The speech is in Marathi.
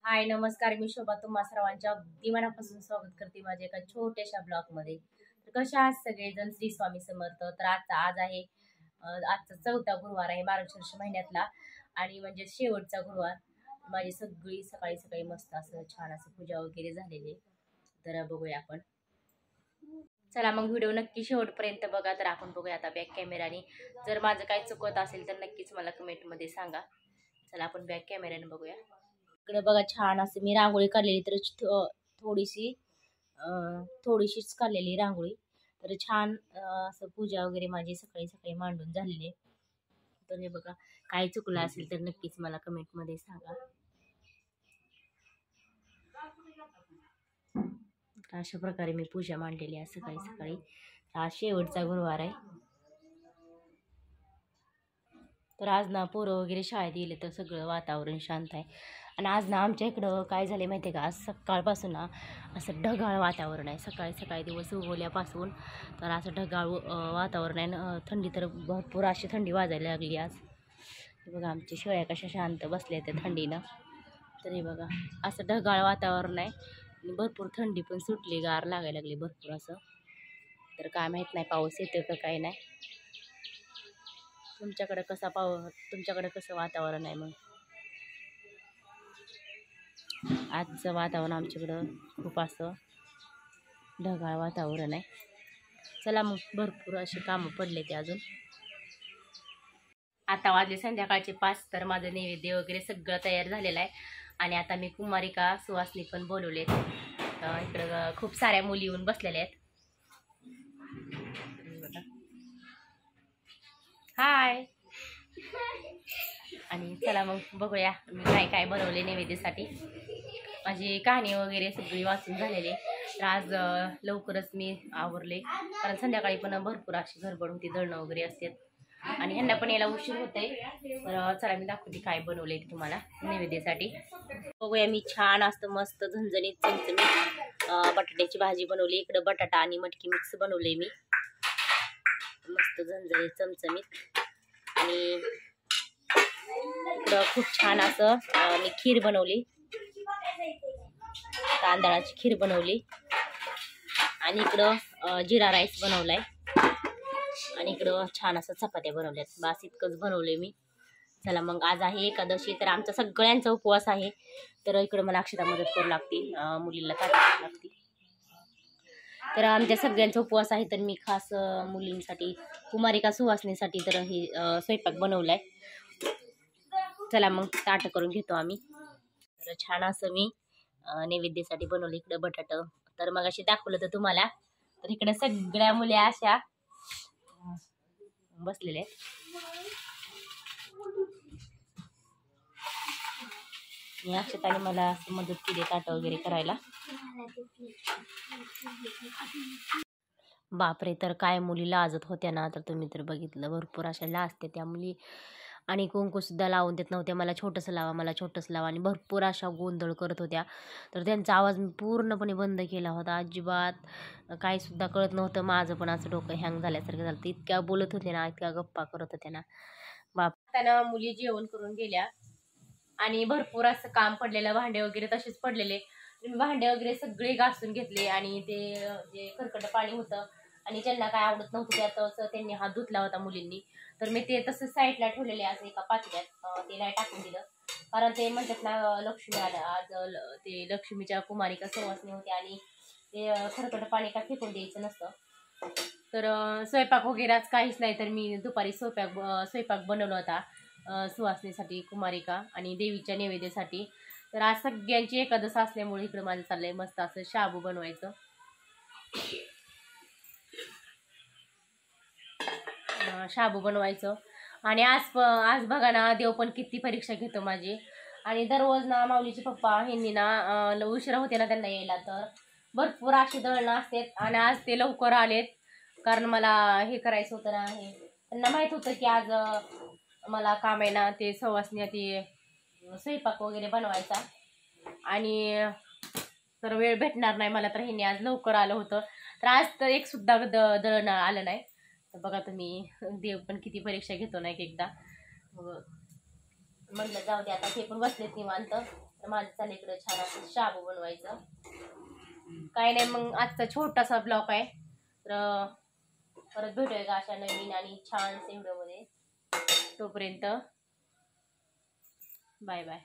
हाय नमस्कार, मी शोभा तुम्हा सर्वांच्या अगदी मनापासून स्वागत करते माझ्या एका छोट्याशा ब्लॉग मध्ये। तर कशा आहात सगळेजण? श्री स्वामी समर्थ। तर आज आहे आजचा चौथा गुरुवार आहे मार्गशीर्ष महिन्यातला आणि म्हणजे शेवटचा गुरुवार। माझी सगळी सकाळी सकाळी मस्त असं छान असं पूजा वगैरे झालेली। तर बघूया आपण। चला मग व्हिडिओ नक्की शेवटपर्यंत बघा। तर आपण बघूया आता बॅक कॅमेराने। जर माझं काही चुकत असेल तर नक्कीच मला कमेंट मध्ये सांगा। चला आपण बॅक कॅमेराने बघूया। इकडे बघा छान असं मी रांगोळी काढलेली, तर थोडीशीच काढलेली रांगोळी। तर छान असं पूजा वगैरे माझी सकाळी सकाळी मांडून झालेली आहे। तर हे बघा, काही चुकलं असेल तर नक्कीच मला कमेंट मध्ये सांगा। अशा प्रकारे मी पूजा मांडलेली आहे सकाळी सकाळी। आज शेवटचा गुरुवार आहे। तर आज ना पोरं वगैरे शाळेत गेले तर सगळं वातावरण शांत आहे। आणि आज ना आमच्या इकडं काय झाले माहिती आहे का, आज सकाळपासून ना असं ढगाळ वातावरण आहे। सकाळी सकाळी दिवस उगवल्यापासून तर असं ढगाळ वातावरण आहे ना। थंडी तर भरपूर अशी थंडी वाजायला लागली आज। हे बघा आमच्या शेळ्या कशा शांत बसल्या त्या थंडीनं। तर हे बघा असं ढगाळ वातावरण आहे आणि भरपूर थंडी पण सुटली, गार लागायला लागली भरपूर असं। तर काय माहीत नाही पाऊस येतो का काय नाही। तुमच्याकडे कसं वातावरण आहे मग? आजचं वातावरण आमच्याकडं खूप असं ढगाळ वातावरण आहे। चला मग, भरपूर असे कामं पडले ते अजून। आता वाजले संध्याकाळचे 5। तर माझं नैवेद्य वगैरे सगळं तयार झालेलं आहे। आणि आता मी कुमारिका सुवासनी पण बोलवलेत। इकडं खूप साऱ्या मुली येऊन बसलेल्या आहेत। हाय। आणि चला मग बघूया मी काय काय बनवले नैवेद्यासाठी। माझी कहाणी वगैरे सगळी वाचून झालेली। तर आज लवकरच मी आवरले, कारण संध्याकाळी पण भरपूर अशी गडबड होती, दळणं वगैरे असतात आणि ह्यांना पण यायला उशीर होतंय। तर चला मी दाखवते काय बनवले तुम्हाला नैवेद्यासाठी। बघूया, मी छान असतं मस्त झणझणीत चमचमीत बटाट्याची भाजी बनवली। इकडं बटाटा आणि मटकी मिक्स बनवले मी, मस्त झणझणीत चमचमीत। आणि इकडं खूप छान असं मी खीर बनवली, तांदळाची खीर बनवली। आणि इकडं जिरा राईस बनवलाय। आणि इकडं छान असं चपात्या बनवल्यात। बस इतकंच बनवले मी। चला मग, आज आहे एकादशी, तर आमचा सगळ्यांचा उपवास आहे। तर इकडं मला अक्षता मदत करू लागते, मुलीला काढावी लागते। तर आमच्या सगळ्यांचा उपवास आहे, तर मी खास मुलींसाठी कुमारिका सुवासनीसाठी तर हे स्वयंपाक बनवलाय। चला मग ताट करून घेतो आम्ही। तर छान असं मी नैवेद्यासाठी बनवलं। इकडं बटाटा तर मग अशी दाखवलं तर तुम्हाला। तर इकडे सगळ्या मुली अशा बसलेल्या आहेत। अक्षताने मला मदत केली ताट वगैरे करायला। बापरे, तर काय मुली लाजत होत्या ना, तर तुम्ही तर बघितलं भरपूर अशा लाजते त्या मुली। आणि कुंकू सुद्धा लावून देत नव्हत्या, मला छोटंसं लावा मला छोटंसं लावा, आणि भरपूर अशा गोंधळ करत होत्या। तर त्यांचा आवाज मी पूर्णपणे बंद केला होता, अजिबात काही सुद्धा कळत नव्हतं। माझं पण असं डोकं हँग झाल्यासारखं झालं। इतक्या बोलत होते ना, इतक्या गप्पा करत होत्या ना बाप। त्यांना मुली जेवण करून गेल्या आणि भरपूर असं काम पडलेलं, भांडे वगैरे तसेच पडलेले। मी भांडे वगैरे सगळे घासून घेतले आणि ते जे खरकट पाणी होतं आणि ज्यांना काय आवडत नव्हतं त्यातच त्यांनी हात धुतला होता मुलींनी। तर मी ते तसं साईडला ठेवलेले असं एका पातेल्यात, ते नाही टाकून दिलं, कारण ते म्हणतात ना लक्ष्मी आल्या आज, ते लक्ष्मीच्या कुमारिका सुवासनी होत्या आणि ते खरकट पाणी का फेकून द्यायचं नसतं। तर स्वयंपाक वगैरे आज काहीच नाही, तर मी दुपारी स्वयंपाक बनवला होता सुवासनीसाठी, कुमारिका आणि देवीच्या नैवेद्यासाठी। तर आज सगळ्यांची एकादश असल्यामुळे इकडं माझं चाललंय मस्त असं शाबू बनवायचं। शाबू बनवायचं। आणि आज बघा ना, देव पण किती परीक्षा घेतो माझी। आणि दररोज ना माऊलीचे पप्पा ह्यांनी ना उशिरा होते ना त्यांना यायला, तर भरपूर अशी दळणं असतात। आणि आज ते लवकर आलेत, कारण मला हे करायचं होतं ना, हे त्यांना माहित होतं की आज मला काम आहे ना, ते सवासनी ते स्वयंपाक वगैरे बनवायचा आणि तर वेळ भेटणार नाही मला, तर ह्यांनी आज लवकर आलं होतं। तर आज तर एक सुद्धा दळण आलं नाही। तर बघा तुम्ही, देव पण किती परीक्षा घेतो ना एक एकदा। म्हणलं जाऊ दे आता, ते पण बसलेत निवांत। तर माझं चालेल इकडं छान असं शाबू बनवायचं. काय नाही मग आजचा छोटासा ब्लॉग आहे. तर परत भेटूया का अशा नवीन आणि छान व्हिडिओमध्ये. तोपर्यंत बाय बाय.